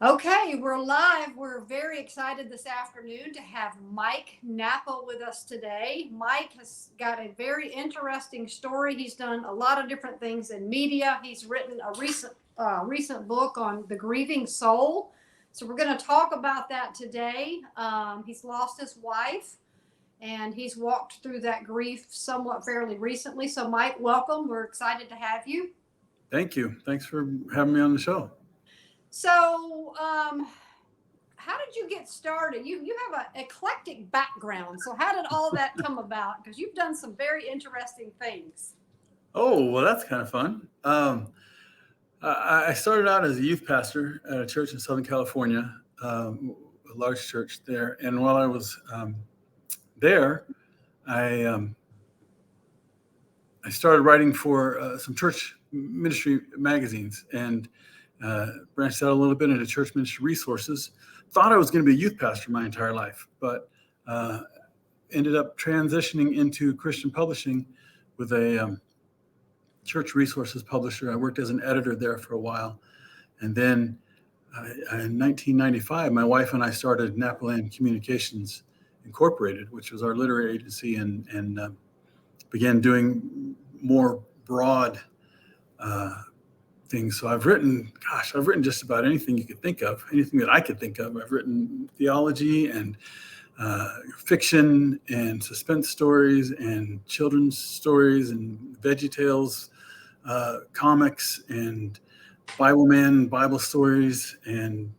Okay, we're live. We're very excited this afternoon to have Mike Nappa with us today. Mike has got a very interesting story. He's done a lot of different things in media. He's written a recent book on the grieving soul. So we're going to talk about that today. He's lost his wife, and he's walked through that grief somewhat fairly recently. So Mike, welcome. We're excited to have you. Thank you. Thanks for having me on the show. So, how did you get started? You have an eclectic background. So how did all that come about? Because you've done some very interesting things. Oh, well, that's kind of fun. I started out as a youth pastor at a church in Southern California, a large church there. And while I was there, I started writing for some church ministry magazines and branched out a little bit into church ministry resources. Thought I was going to be a youth pastor my entire life, but ended up transitioning into Christian publishing with a church resources publisher. I worked as an editor there for a while. And then in 1995, my wife and I started Nappa Communications Incorporated, which was our literary agency, and began doing more broad things. So I've written just about anything you could think of, anything that I could think of. I've written theology and fiction and suspense stories and children's stories and Veggie Tales, comics and Bible stories. And,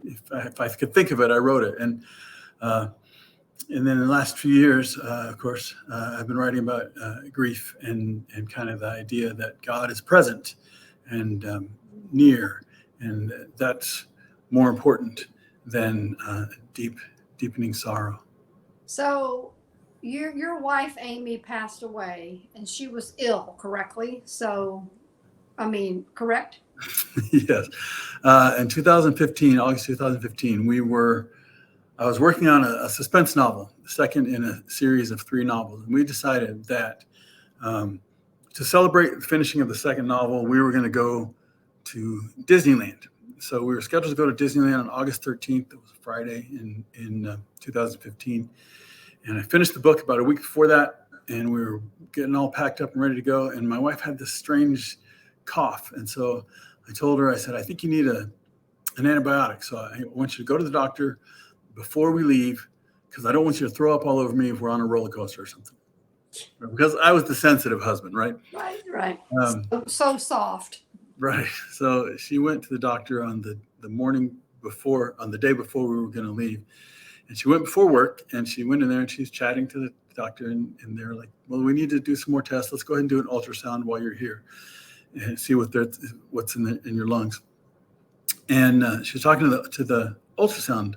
if I could think of it, I wrote it. And then in the last few years, of course, I've been writing about grief and kind of the idea that God is present and near, and that's more important than deepening sorrow. So your wife, Amy, passed away and she was ill, correctly? So, correct? Yes. In 2015, August 2015, I was working on a suspense novel, the second in a series of 3 novels. And we decided that to celebrate the finishing of the second novel, we were going to go to Disneyland. So we were scheduled to go to Disneyland on August 13th. It was a Friday in 2015. And I finished the book about a week before that, and we were getting all packed up and ready to go. And my wife had this strange cough. And so I told her, I said, I think you need an antibiotic. So I want you to go to the doctor before we leave, because I don't want you to throw up all over me if we're on a roller coaster or something. Because I was the sensitive husband, right? Right. So soft. Right. So she went to the doctor on the day before we were going to leave. And she went before work, and she went in there and she's chatting to the doctor, and they're like, well, we need to do some more tests. Let's go ahead and do an ultrasound while you're here and see what's in your lungs. And she was talking to the ultrasound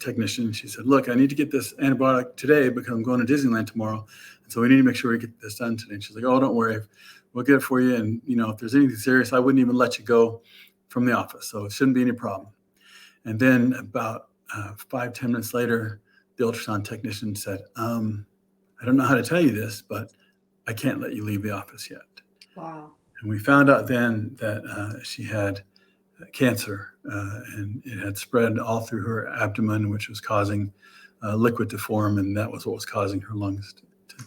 technician. She said, look, I need to get this antibiotic today because I'm going to Disneyland tomorrow. And so we need to make sure we get this done today. And she's like, oh, don't worry. We'll get it for you. And, if there's anything serious, I wouldn't even let you go from the office. So it shouldn't be any problem. And then about 5-10 minutes later, the ultrasound technician said, I don't know how to tell you this, but I can't let you leave the office yet. Wow. And we found out then that she had cancer, and it had spread all through her abdomen, which was causing liquid to form, and that was what was causing her lungs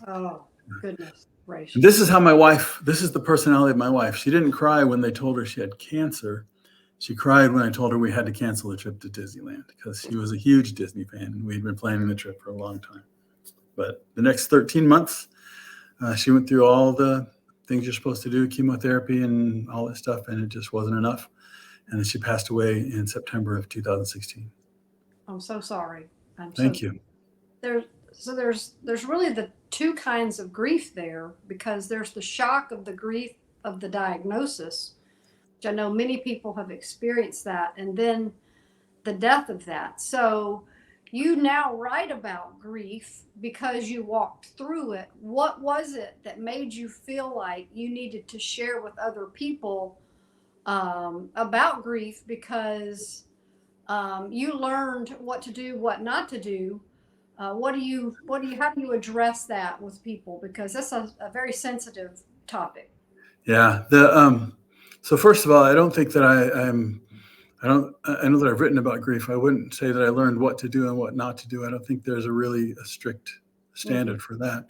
Oh, goodness gracious. This is the personality of my wife. She didn't cry when they told her she had cancer. She cried when I told her we had to cancel the trip to Disneyland, because she was a huge Disney fan, and we'd been planning the trip for a long time. But the next 13 months, she went through all the things you're supposed to do, chemotherapy and all that stuff, and it just wasn't enough. And then she passed away in September of 2016. I'm so sorry. Thank you. There's really the 2 kinds of grief there, because there's the shock of the grief of the diagnosis, which I know many people have experienced that, and then the death of that. So you now write about grief because you walked through it. What was it that made you feel like you needed to share with other people about grief, because you learned what to do, what not to do? How do you address that with people? Because that's a very sensitive topic. Yeah. So first of all, I don't think that I know that I've written about grief. I wouldn't say that I learned what to do and what not to do. I don't think there's a strict standard for that.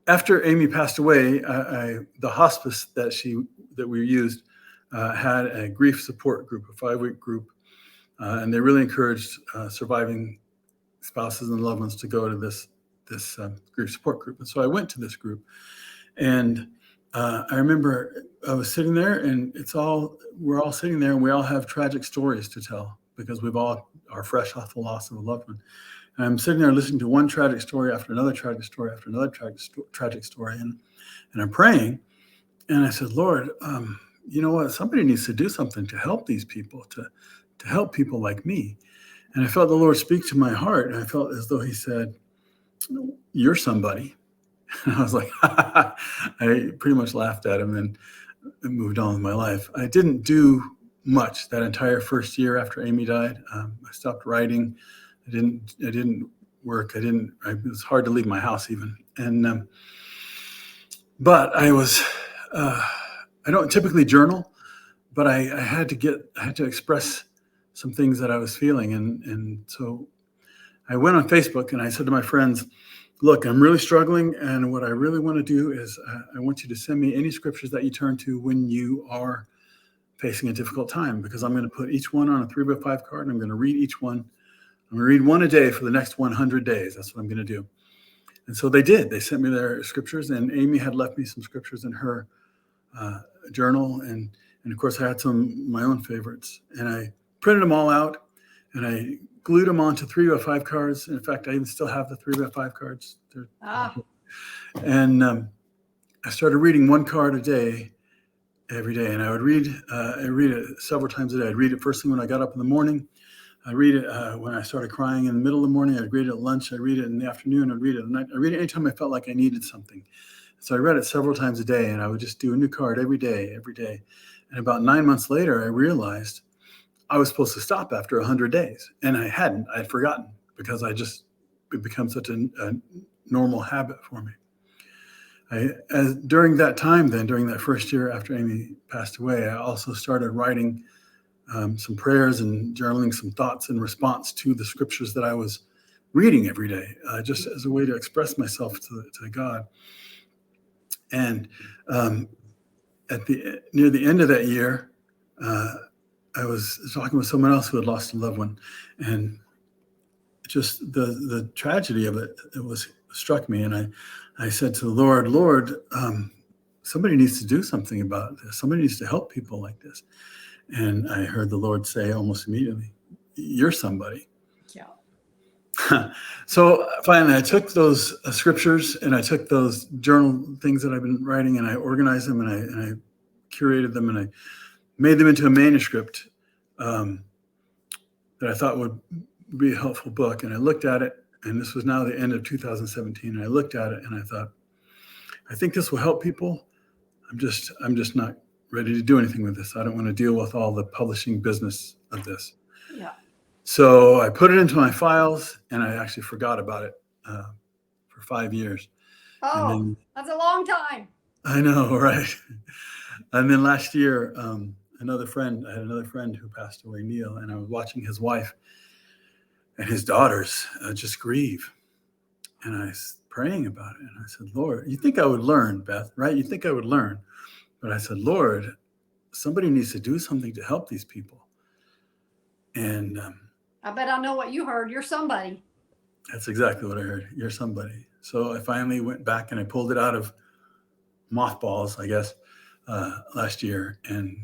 After Amy passed away, the hospice that we used had a grief support group, a 5-week group, and they really encouraged surviving spouses and loved ones to go to this grief support group. And so I went to this group, and I remember I was sitting there, and we're all sitting there, and we all have tragic stories to tell because we've all are fresh off the loss of a loved one. And I'm sitting there listening to one tragic story after another tragic story after another tragic story, and I'm praying, and I said, Lord, you know what? Somebody needs to do something to help these people, to help people like me. And I felt the Lord speak to my heart, and I felt as though He said, "You're somebody." And I was like, I pretty much laughed at him and moved on with my life. I didn't do much that entire first year after Amy died. I stopped writing. I didn't work. It was hard to leave my house even. And, but I don't typically journal, but I had to express some things that I was feeling. And so I went on Facebook and I said to my friends, look, I'm really struggling, and what I really want to do is I want you to send me any scriptures that you turn to when you are facing a difficult time, because I'm going to put each one on a 3x5 card, and I'm going to read each one. I'm going to read one a day for the next 100 days. That's what I'm going to do. And so they did. They sent me their scriptures, and Amy had left me some scriptures in her journal, and of course I had some of my own favorites, and I printed them all out, and I glued them onto 3x5 cards. In fact, I even still have the 3x5 cards. And I started reading one card a day, every day. And I would read it several times a day. I'd read it first thing when I got up in the morning. I'd read it when I started crying in the middle of the morning. I'd read it at lunch. I'd read it in the afternoon. I'd read it at night. I'd read it anytime I felt like I needed something. So I read it several times a day, and I would just do a new card every day. And about 9 months later, I realized I was supposed to stop after 100 days. And I hadn't. I had forgotten, because it become such a normal habit for me. During that time, during that first year after Amy passed away, I also started writing some prayers and journaling some thoughts in response to the scriptures that I was reading every day, just as a way to express myself to God. And near the end of that year, I was talking with someone else who had lost a loved one, and just the tragedy of it struck me. And I said to the Lord, somebody needs to do something about this. Somebody needs to help people like this. And I heard the Lord say almost immediately, "You're somebody." Yeah. So finally, I took those scriptures, and I took those journal things that I've been writing, and I organized them, and I curated them, and I made them into a manuscript that I thought would be a helpful book. And I looked at it, and this was now the end of 2017. And I looked at it, and I thought, I think this will help people. I'm just not ready to do anything with this. I don't want to deal with all the publishing business of this. Yeah. So I put it into my files, and I actually forgot about it for 5 years. Oh, that's a long time. I know, right? And then last year, I had another friend who passed away, Neil, and I was watching his wife and his daughters just grieve. And I was praying about it. And I said, Lord, you think I would learn, Beth, right? You think I would learn. But I said, Lord, somebody needs to do something to help these people. And I bet I know what you heard. You're somebody. That's exactly what I heard. You're somebody. So I finally went back and I pulled it out of mothballs, I guess, last year, and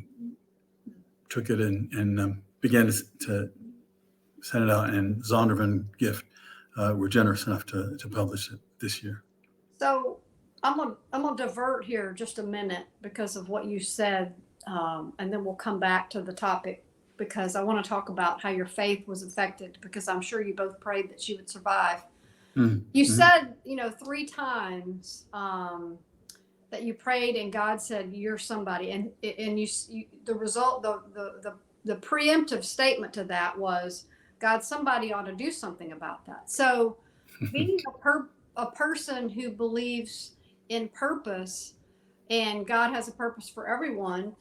took it and began to send it out. And Zondervan Gift were generous enough to publish it this year. So I'm gonna divert here just a minute because of what you said, and then we'll come back to the topic, because I want to talk about how your faith was affected, because I'm sure you both prayed that she would survive. Mm-hmm. You said, 3 times that you prayed and God said, "You're somebody," and you the result, the preemptive statement to that was, God, somebody ought to do something about that. So being a person who believes in purpose, and God has a purpose for everyone.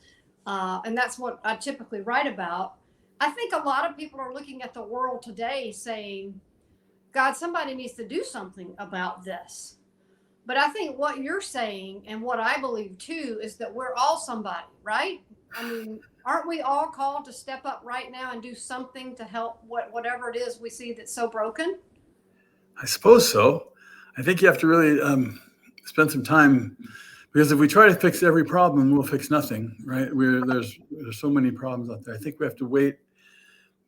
And that's what I typically write about. I think a lot of people are looking at the world today saying, God, somebody needs to do something about this. But I think what you're saying and what I believe too is that we're all somebody, right? I mean, aren't we all called to step up right now and do something to help whatever it is we see that's so broken? I suppose so. I think you have to really spend some time, because if we try to fix every problem, we'll fix nothing, right? There's so many problems out there. I think we have to wait.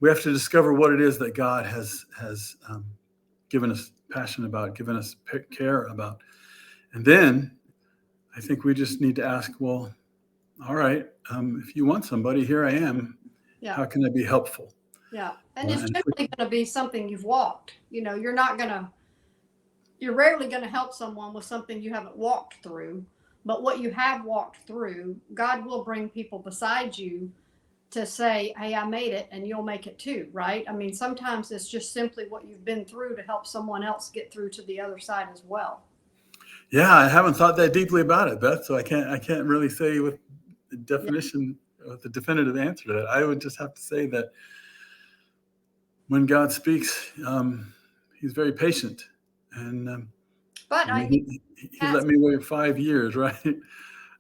We have to discover what it is that God has given us passion about, given us care about. And then I think we just need to ask, well, all right, if you want somebody, here I am. Yeah. How can I be helpful? Yeah. And it's generally going to be something you've walked. You're rarely going to help someone with something you haven't walked through. But what you have walked through, God will bring people beside you to say, hey, I made it, and you'll make it too, right? I mean, sometimes it's just simply what you've been through to help someone else get through to the other side as well. Yeah, I haven't thought that deeply about it, Beth. So I can't really say with the definition, with the definitive answer to that. I would just have to say that when God speaks, He's very patient, and But he let me wait 5 years, right?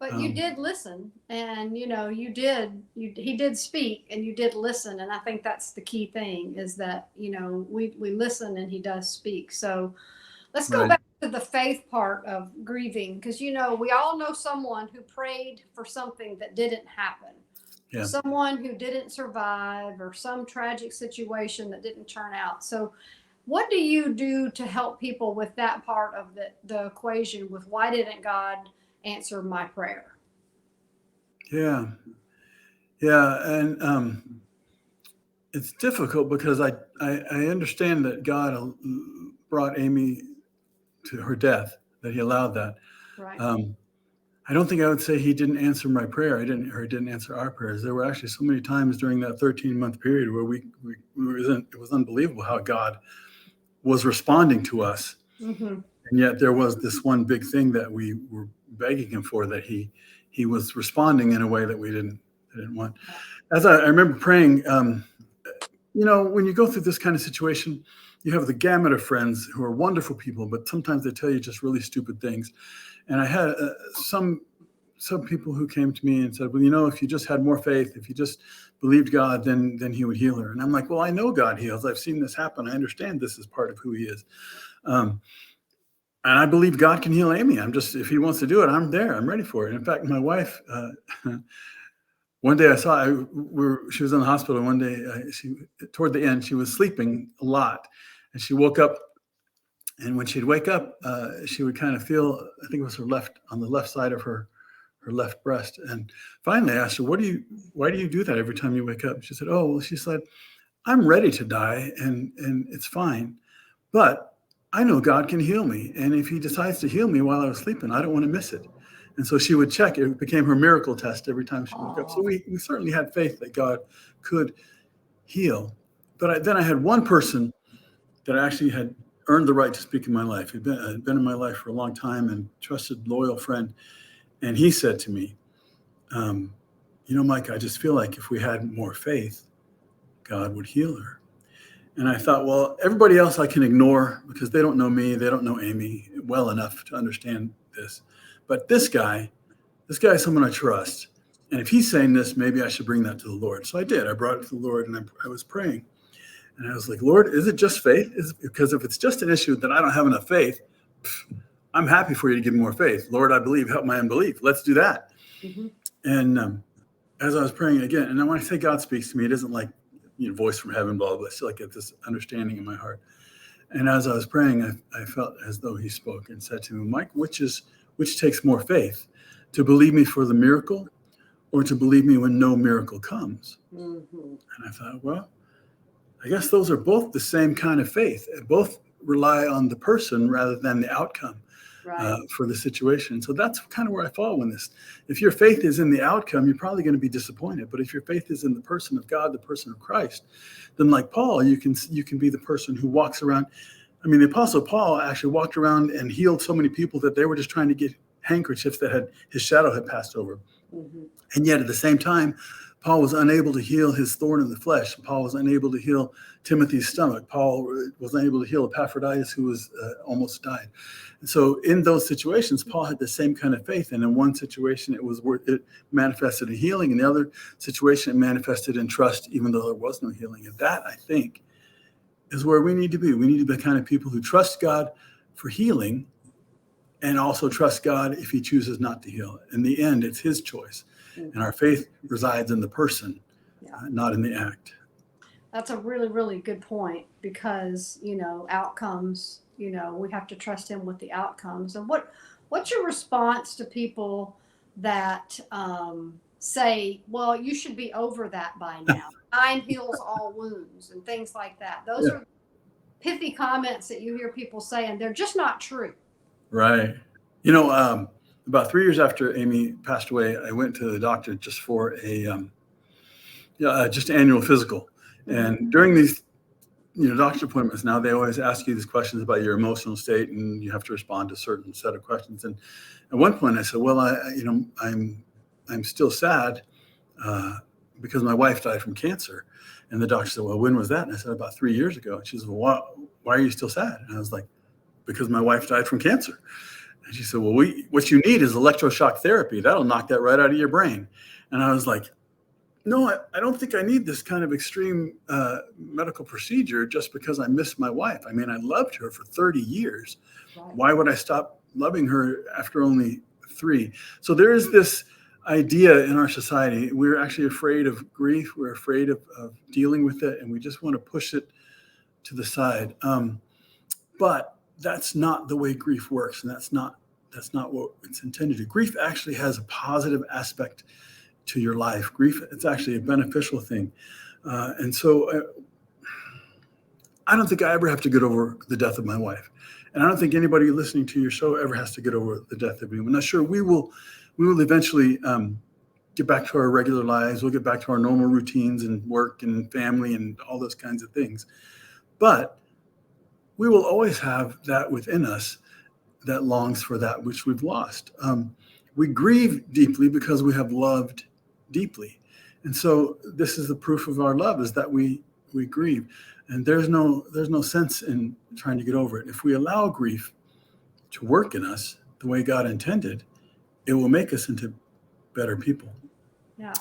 But you did listen, and he did speak, and you did listen, and I think that's the key thing is that we listen and he does speak. So let's go back to the faith part of grieving, because we all know someone who prayed for something that didn't happen. Yeah. Someone who didn't survive, or some tragic situation that didn't turn out. So what do you do to help people with that part of the equation, with why didn't God answer my prayer? Yeah. And it's difficult because I understand that God brought Amy to her death, that he allowed that. Right. I don't think I would say he didn't answer my prayer. He didn't answer our prayers. There were actually so many times during that 13-month period where it was unbelievable how God was responding to us. Mm-hmm. And yet there was this one big thing that we were begging him for, that he was responding in a way that we didn't want. As I remember praying, when you go through this kind of situation, you have the gamut of friends who are wonderful people, but sometimes they tell you just really stupid things. And I had some people who came to me and said, well, if you just had more faith, if you just believed God, then he would heal her. And I'm like, well, I know God heals. I've seen this happen. I understand this is part of who he is. And I believe God can heal Amy. If he wants to do it, I'm there. I'm ready for it. In fact, my wife, one day she was in the hospital. One day, toward the end, she was sleeping a lot, and she woke up. And when she'd wake up, she would kind of feel, I think it was on the left side of her left breast. And finally I asked her, why do you do that every time you wake up? She said, she said, I'm ready to die and it's fine, but I know God can heal me. And if he decides to heal me while I was sleeping, I don't want to miss it. And so she would check. It became her miracle test every time she woke up. So we certainly had faith that God could heal. But then I had one person that actually had earned the right to speak in my life. He'd been in my life for a long time, and trusted, loyal friend. And he said to me, Mike, I just feel like if we had more faith, God would heal her. And I thought, well, everybody else I can ignore because they don't know me. They don't know Amy well enough to understand this. But this guy is someone I trust. And if he's saying this, maybe I should bring that to the Lord. So I did. I brought it to the Lord, and I was praying. And I was like, Lord, is it just faith? Because if it's just an issue that I don't have enough faith, I'm happy for you to give me more faith. Lord, I believe, help my unbelief. Let's do that. Mm-hmm. And as I was praying again, and when I say God speaks to me, it isn't like voice from heaven, blah, blah, blah. It's like this understanding in my heart. And as I was praying, I felt as though he spoke and said to me, Mike, which takes more faith, to believe me for the miracle or to believe me when no miracle comes? Mm-hmm. And I thought, well, I guess those are both the same kind of faith. Both rely on the person rather than the outcome. Right. For the situation. So that's kind of where I fall in this. If your faith is in the outcome, you're probably going to be disappointed. But if your faith is in the person of God, the person of Christ, then like Paul, you can be the person who walks around. I mean, the Apostle Paul actually walked around and healed so many people that they were just trying to get handkerchiefs that his shadow had passed over. Mm-hmm. And yet at the same time, Paul was unable to heal his thorn in the flesh. Paul was unable to heal Timothy's stomach. Paul was unable to heal Epaphroditus, who was almost died. And so in those situations, Paul had the same kind of faith. And in one situation, it manifested in healing. In the other situation, it manifested in trust, even though there was no healing. And that, I think, is where we need to be. We need to be the kind of people who trust God for healing and also trust God if he chooses not to heal. In the end, it's his choice. And our faith resides in the person, not in the act. That's a really, really good point, because, outcomes, we have to trust him with the outcomes. And what's your response to people that say, well, you should be over that by now. Time heals all wounds and things like that. Those are pithy comments that you hear people say, and they're just not true. Right. About 3 years after Amy passed away, I went to the doctor just for just annual physical. And during these, doctor appointments now, they always ask you these questions about your emotional state, and you have to respond to a certain set of questions. And at one point I said, well, I'm still sad because my wife died from cancer. And the doctor said, well, when was that? And I said, about 3 years ago. And she said, well, why are you still sad? And I was like, because my wife died from cancer. And she said, well, what you need is electroshock therapy. That'll knock that right out of your brain. And I was like, no, I don't think I need this kind of extreme medical procedure just because I miss my wife. I mean, I loved her for 30 years. Right. Why would I stop loving her after only 3? So there is this idea in our society. We're actually afraid of grief. We're afraid of dealing with it, and we just want to push it to the side. But that's not the way grief works, and that's not what it's intended to. Grief actually has a positive aspect to your life. Grief, it's actually a beneficial thing. And so I don't think I ever have to get over the death of my wife. And I don't think anybody listening to your show ever has to get over the death of anyone. Now, sure, we will eventually get back to our regular lives. We'll get back to our normal routines and work and family and all those kinds of things. But we will always have that within us that longs for that which we've lost. We grieve deeply because we have loved deeply. And so this is the proof of our love, is that we grieve. And there's no sense in trying to get over it. If we allow grief to work in us the way God intended, it will make us into better people. Yeah.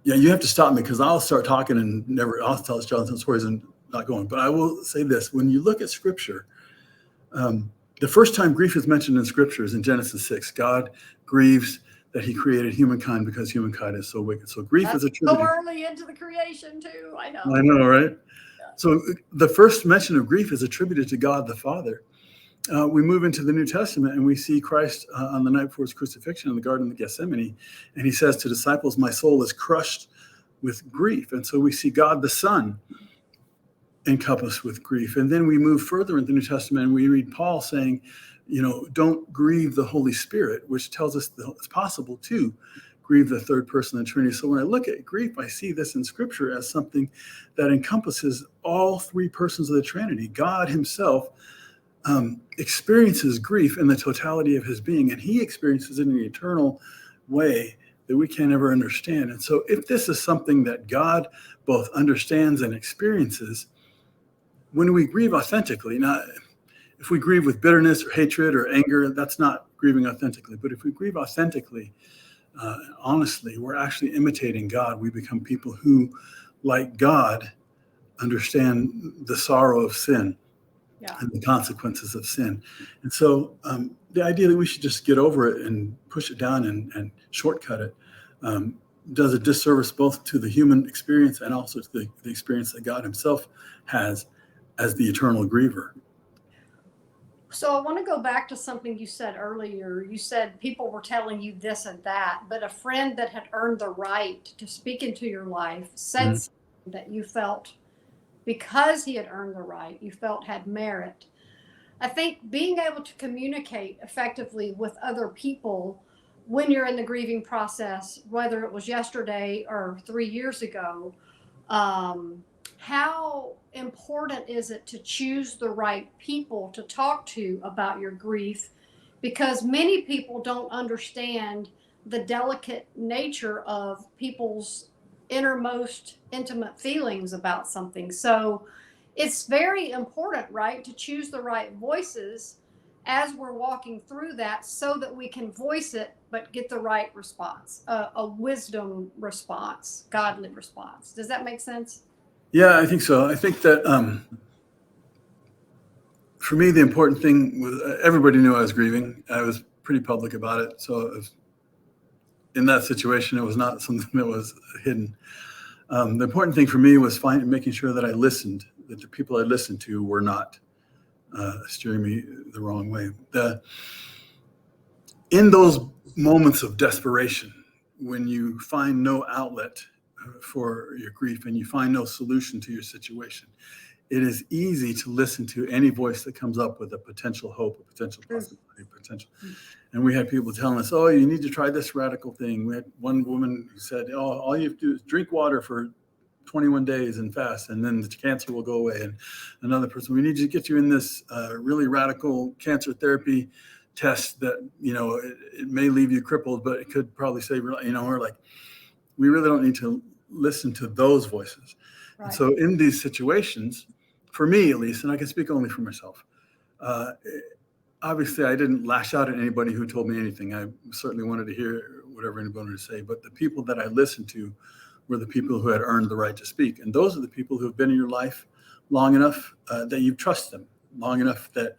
You have to stop me, because I'll start talking and I'll tell Jonathan stories and not going. But I will say this: when you look at Scripture, the first time grief is mentioned in Scripture is in Genesis 6. God grieves that he created humankind because humankind is so wicked. So grief is attributed. So early into the creation too. I know, right? Yeah. So the first mention of grief is attributed to God the Father. We move into the New Testament and we see Christ on the night before his crucifixion in the Garden of Gethsemane. And he says to disciples, my soul is crushed with grief. And so we see God the Son encompassed with grief. And then we move further in the New Testament and we read Paul saying, don't grieve the Holy Spirit, which tells us that it's possible to grieve the third person of the Trinity. So when I look at grief, I see this in Scripture as something that encompasses all 3 persons of the Trinity. God himself experiences grief in the totality of his being, and he experiences it in an eternal way that we can't ever understand. And so if this is something that God both understands and experiences, when we grieve authentically, not if we grieve with bitterness or hatred or anger, that's not grieving authentically. But if we grieve authentically, honestly, we're actually imitating God. We become people who, like God, understand the sorrow of sin and the consequences of sin. And so the idea that we should just get over it and push it down and shortcut it does a disservice both to the human experience and also to the experience that God himself has as the eternal griever. So I want to go back to something you said earlier. You said people were telling you this and that, but a friend that had earned the right to speak into your life said something that you felt, because he had earned the right, you felt had merit. I think being able to communicate effectively with other people when you're in the grieving process, whether it was yesterday or 3 years ago, how important is it to choose the right people to talk to about your grief because many people don't understand the delicate nature of people's innermost intimate feelings about something. So it's very important, right, to choose the right voices as we're walking through that so that we can voice it but get the right response, a wisdom response, godly response. Does that make sense? Yeah, I think so. I think that for me, the important thing was everybody knew I was grieving. I was pretty public about it. So it was, in that situation, it was not something that was hidden. The important thing for me was making sure that I listened, that the people I listened to were not steering me the wrong way. In those moments of desperation, when you find no outlet for your grief and you find no solution to your situation, it is easy to listen to any voice that comes up with a potential hope, a potential possibility, potential. And we had people telling us, oh, you need to try this radical thing. We had one woman who said, oh, all you have to do is drink water for 21 days and fast, and then the cancer will go away. And another person, we need to get you in this really radical cancer therapy test that, it may leave you crippled, but it could probably save your life. We're like, we really don't need to listen to those voices. Right. And so in these situations, for me at least, and I can speak only for myself, obviously I didn't lash out at anybody who told me anything. I certainly wanted to hear whatever anybody wanted to say, but the people that I listened to were the people who had earned the right to speak. And those are the people who have been in your life long enough that you trust them, long enough that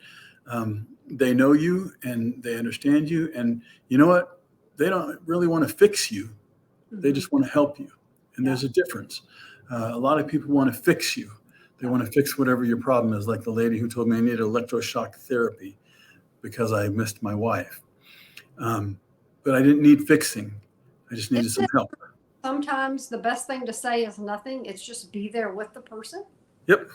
they know you and they understand you. And you know what? They don't really want to fix you. Mm-hmm. They just want to help you. And there's a difference. A lot of people want to fix you. They want to fix whatever your problem is, like the lady who told me I needed electroshock therapy because I missed my wife. But I didn't need fixing. I just needed some help. Sometimes the best thing to say is nothing. It's just be there with the person. Yep.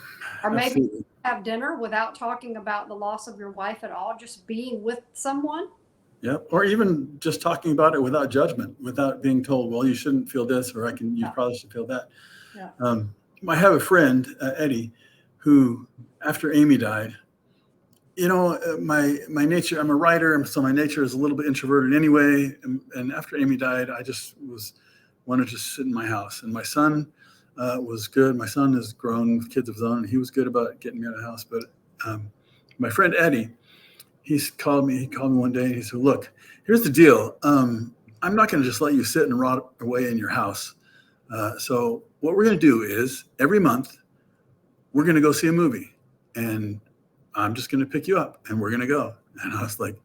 Or maybe absolutely. Have dinner without talking about the loss of your wife at all, just being with someone. Yep. Or even just talking about it without judgment, without being told, well, you shouldn't feel this, or you probably should feel that. Yeah. I have a friend, Eddie, who after Amy died, my nature, I'm a writer, so my nature is a little bit introverted anyway. And after Amy died, I just wanted to sit in my house. And my son was good. My son has grown with kids of his own, and he was good about getting me out of the house. But my friend Eddie, he called me one day and he said, look, here's the deal. I'm not going to just let you sit and rot away in your house. So what we're going to do is every month we're going to go see a movie, and I'm just going to pick you up and we're going to go. And I was like,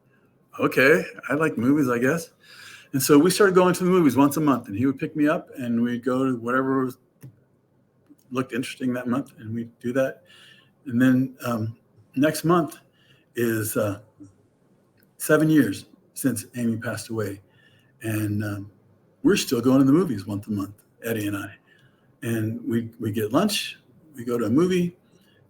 okay, I like movies, I guess. And so we started going to the movies once a month, and he would pick me up and we'd go to whatever looked interesting that month, and we'd do that. And then next month is 7 years since Amy passed away. And we're still going to the movies once a month, Eddie and I. And we get lunch, we go to a movie.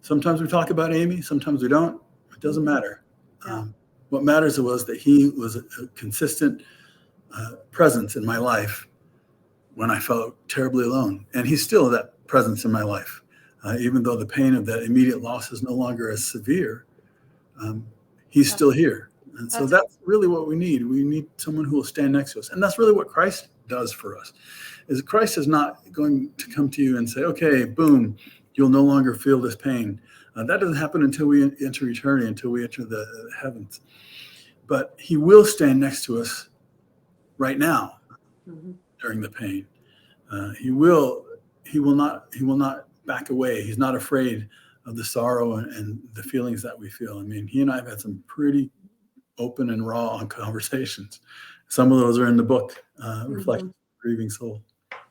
Sometimes we talk about Amy, sometimes we don't. It doesn't matter. Yeah. What matters was that he was a consistent presence in my life when I felt terribly alone. And he's still that presence in my life. Even though the pain of that immediate loss is no longer as severe, he's still here. And so that's really what we need. We need someone who will stand next to us. And that's really what Christ does for us. Is Christ is not going to come to you and say, okay, boom, you'll no longer feel this pain. That doesn't happen until we enter eternity, until we enter the heavens. But he will stand next to us right now during the pain. He will not back away. He's not afraid of the sorrow and the feelings that we feel. I mean, he and I have had some pretty open and raw conversations. Some of those are in the book, Reflections of a Grieving Soul.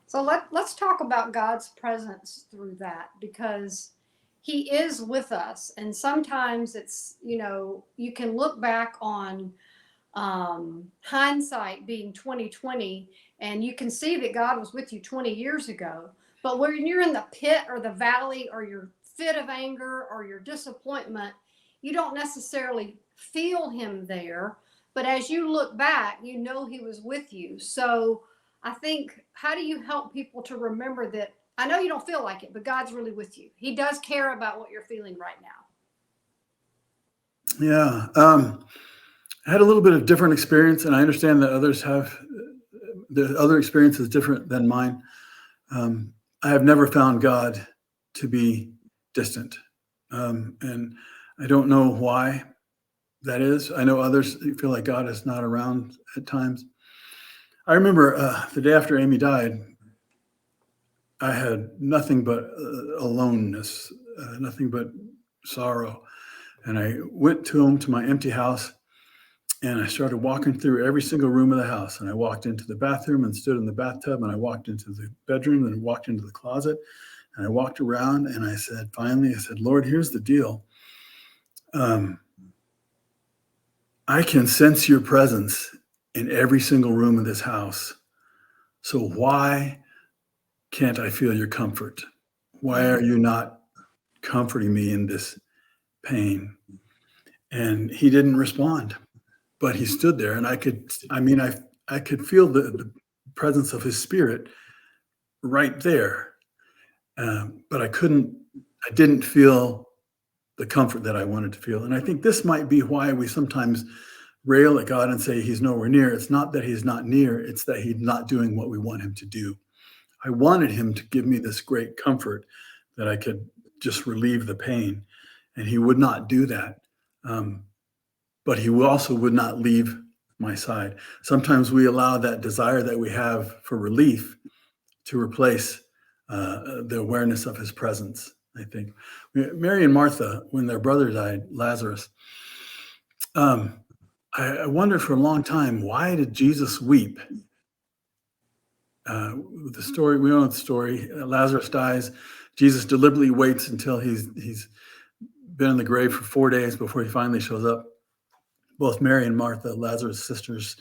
So let's talk about God's presence through that, because he is with us. And sometimes it's, you can look back on hindsight being 2020, and you can see that God was with you 20 years ago. But when you're in the pit or the valley or your fit of anger or your disappointment, you don't necessarily feel him there. But as you look back, you know he was with you. So I think, how do you help people to remember that? I know you don't feel like it, but God's really with you. He does care about what you're feeling right now. Yeah. I had a little bit of different experience, and I understand that others have the other experiences different than mine. I have never found God to be distant, and I don't know why that is. I know others feel like God is not around at times. I remember the day after Amy died, I had nothing but aloneness, nothing but sorrow. And I went home to my empty house, and I started walking through every single room of the house. And I walked into the bathroom and stood in the bathtub, and I walked into the bedroom and walked into the closet, and I walked around, and I said, finally, I said, Lord, here's the deal. I can sense your presence in every single room of this house. So why can't I feel your comfort? Why are you not comforting me in this pain? And he didn't respond, but he stood there, and I could feel the presence of his spirit right there. But I didn't feel the comfort that I wanted to feel. And I think this might be why we sometimes rail at God and say he's nowhere near. It's not that he's not near, it's that he's not doing what we want him to do. I wanted him to give me this great comfort that I could just relieve the pain, and he would not do that. But he also would not leave my side. Sometimes we allow that desire that we have for relief to replace the awareness of his presence, I think. Mary and Martha, when their brother died, Lazarus, I wondered for a long time, why did Jesus weep? The story, we know the story. Lazarus dies. Jesus deliberately waits until he's been in the grave for 4 days before he finally shows up. Both Mary and Martha, Lazarus' sisters,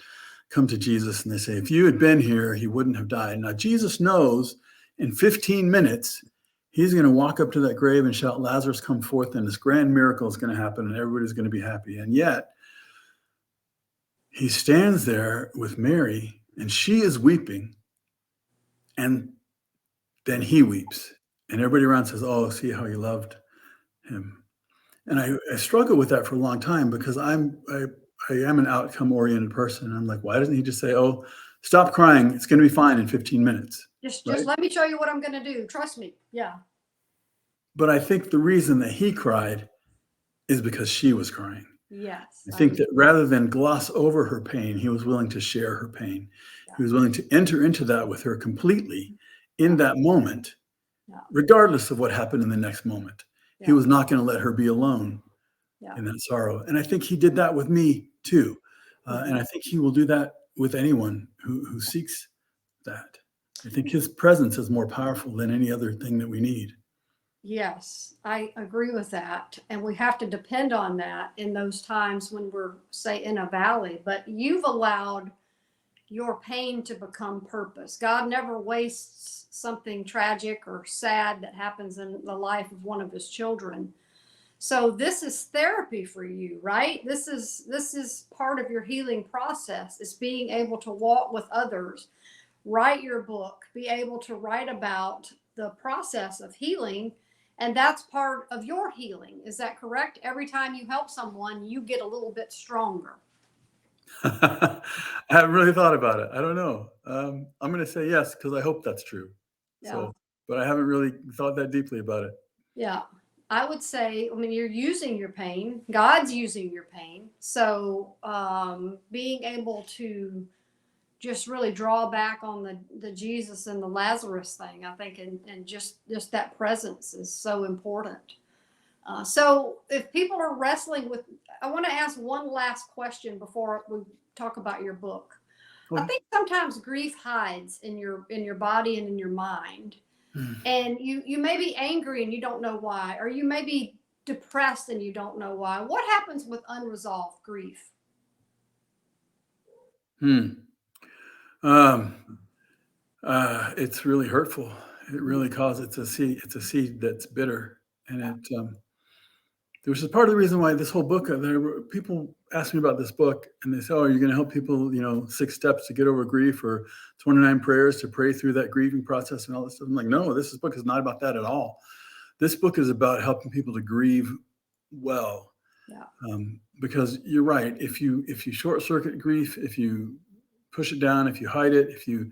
come to Jesus and they say, if you had been here, he wouldn't have died. Now, Jesus knows in 15 minutes, he's going to walk up to that grave and shout, Lazarus, come forth, and this grand miracle is going to happen, and everybody's going to be happy. And yet, he stands there with Mary, and she is weeping, and then he weeps. And everybody around says, oh, see how he loved him. And I struggle with that for a long time because I am an outcome-oriented person. I'm like, why doesn't he just say, oh, stop crying, it's going to be fine in 15 minutes? Just right? let me show you what I'm going to do. Trust me. Yeah. But I think the reason that he cried is because she was crying. Yes. I think that rather than gloss over her pain, he was willing to share her pain. Yeah. He was willing to enter into that with her completely in that moment, regardless of what happened in the next moment. Yeah. He was not going to let her be alone in that sorrow. And I think he did that with me too. And I think he will do that with anyone who seeks that. I think his presence is more powerful than any other thing that we need. Yes, I agree with that. And we have to depend on that in those times when we're, say, in a valley. But you've allowed your pain to become purpose. God never wastes something tragic or sad that happens in the life of one of his children. So this is therapy for you, right? This is part of your healing process. It's being able to walk with others, write your book, be able to write about the process of healing. And that's part of your healing. Is that correct? Every time you help someone, you get a little bit stronger. I haven't really thought about it. I don't know. I'm going to say yes, because I hope that's true. Yeah. So, but I haven't really thought that deeply about it. Yeah. I would say, I mean, you're using your pain. God's using your pain. So being able to just really draw back on the Jesus and the Lazarus thing, I think, and just that presence is so important. So if people are wrestling with, I want to ask one last question before we talk about your book. Okay. I think sometimes grief hides in your body and in your mind. And you may be angry and you don't know why, or you may be depressed and you don't know why. What happens with unresolved grief? It's really hurtful. It really causes, it's a seed that's bitter. And which is part of the reason why this whole book, people ask me about this book and they say, oh, are you going to help people, 6 steps to get over grief or 29 prayers to pray through that grieving process and all this stuff? I'm like, no, this book is not about that at all. This book is about helping people to grieve well. Yeah. Because you're right. If you short circuit grief, if you push it down, if you hide it, if you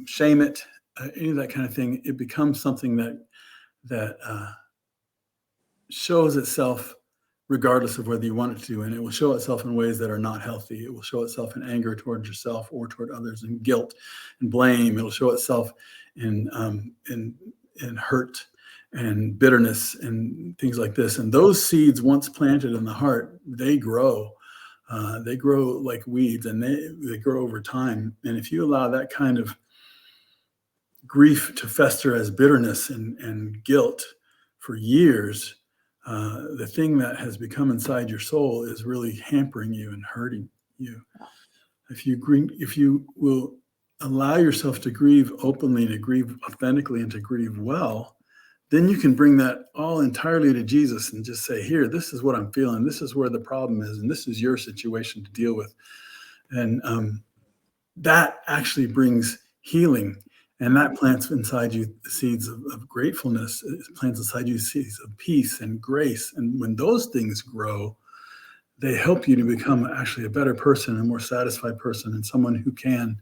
shame it, any of that kind of thing, it becomes something that shows itself regardless of whether you want it to, and it will show itself in ways that are not healthy. It will show itself in anger towards yourself or toward others, in guilt and blame. It'll show itself in hurt and bitterness and things like this. And those seeds, once planted in the heart, they grow. They grow like weeds, and they grow over time. And if you allow that kind of grief to fester as bitterness and guilt for years, the thing that has become inside your soul is really hampering you and hurting you. If you will allow yourself to grieve openly, and to grieve authentically, and to grieve well, then you can bring that all entirely to Jesus and just say, here, this is what I'm feeling. This is where the problem is. And this is your situation to deal with. And that actually brings healing. And that plants inside you seeds of gratefulness. It plants inside you seeds of peace and grace. And when those things grow, they help you to become actually a better person, a more satisfied person, and someone who can.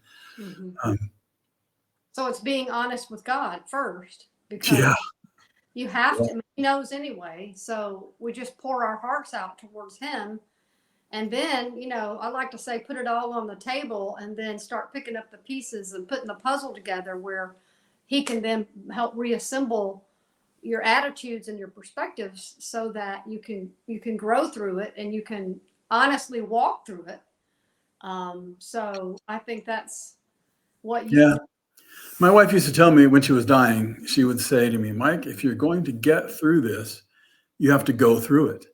So it's being honest with God first, because you have to. I mean, he knows anyway. So we just pour our hearts out towards him. And then, I like to say, put it all on the table and then start picking up the pieces and putting the puzzle together, where he can then help reassemble your attitudes and your perspectives so that you can grow through it and you can honestly walk through it. So I think that's what you. Yeah. My wife used to tell me when she was dying, she would say to me, Mike, if you're going to get through this, you have to go through it.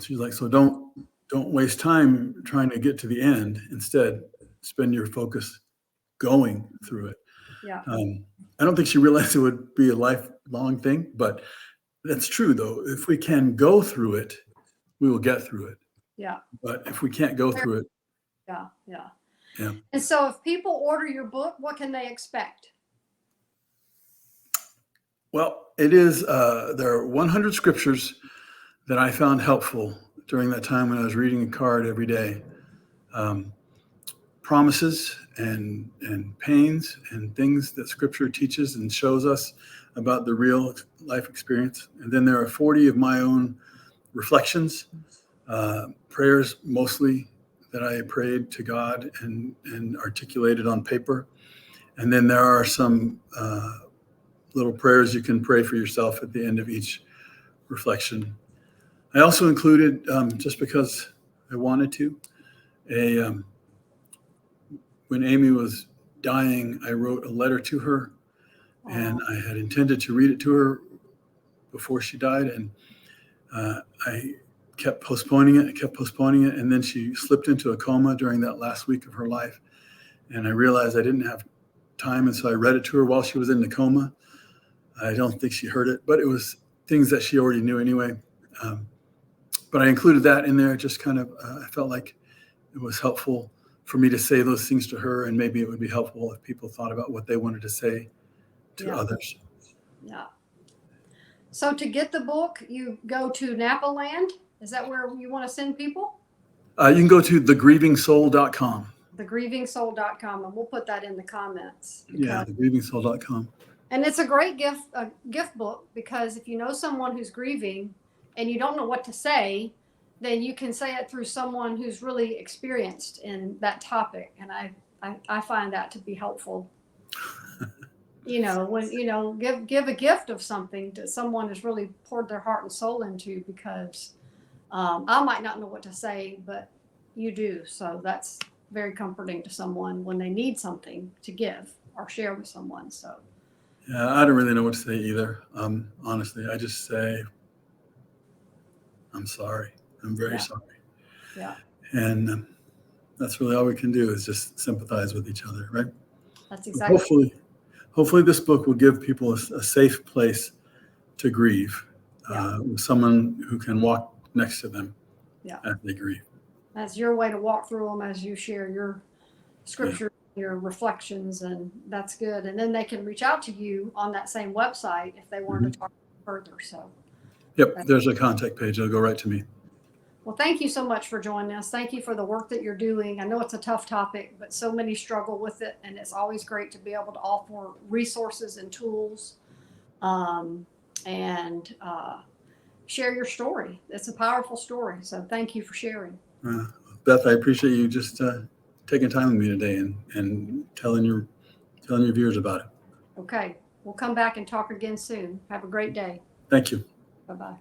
She's like, so don't waste time trying to get to the end. Instead, spend your focus going through it. Yeah. I don't think she realized it would be a lifelong thing, but that's true, though. If we can go through it, we will get through it. Yeah. But if we can't go through it. Yeah. Yeah. And so if people order your book, what can they expect? Well, it is, there are 100 scriptures that I found helpful during that time when I was reading a card every day. Promises and pains and things that scripture teaches and shows us about the real life experience. And then there are 40 of my own reflections, prayers mostly that I prayed to God and articulated on paper. And then there are some little prayers you can pray for yourself at the end of each reflection. I also included, just because I wanted to, when Amy was dying, I wrote a letter to her, and I had intended to read it to her before she died, and I kept postponing it, and then she slipped into a coma during that last week of her life, and I realized I didn't have time, and so I read it to her while she was in the coma. I don't think she heard it, but it was things that she already knew anyway. But I included that in there, just kind of, I felt like it was helpful for me to say those things to her, and maybe it would be helpful if people thought about what they wanted to say to others. Yeah. So to get the book, you go to Nappa land. Is that where you want to send people? You can go to thegrievingsoul.com. Thegrievingsoul.com, and we'll put that in the comments. Yeah, thegrievingsoul.com. And it's a great gift book, because if you know someone who's grieving and you don't know what to say, then you can say it through someone who's really experienced in that topic. And I find that to be helpful. When, give a gift of something that someone has really poured their heart and soul into, because I might not know what to say, but you do. So that's very comforting to someone when they need something to give or share with someone. So. Yeah, I don't really know what to say either. Honestly, I just say, I'm sorry. I'm very sorry. Yeah. And that's really all we can do, is just sympathize with each other, right? That's exactly. Hopefully this book will give people a safe place to grieve, with someone who can walk next to them as they grieve. That's your way to walk through them as you share your scripture, your reflections, and that's good. And then they can reach out to you on that same website if they wanted to talk further. So. Yep, there's a contact page. It'll go right to me. Well, thank you so much for joining us. Thank you for the work that you're doing. I know it's a tough topic, but so many struggle with it, and it's always great to be able to offer resources and tools, and share your story. It's a powerful story. So thank you for sharing. Beth, I appreciate you just taking time with me today and telling your viewers about it. Okay. We'll come back and talk again soon. Have a great day. Thank you. Bye-bye.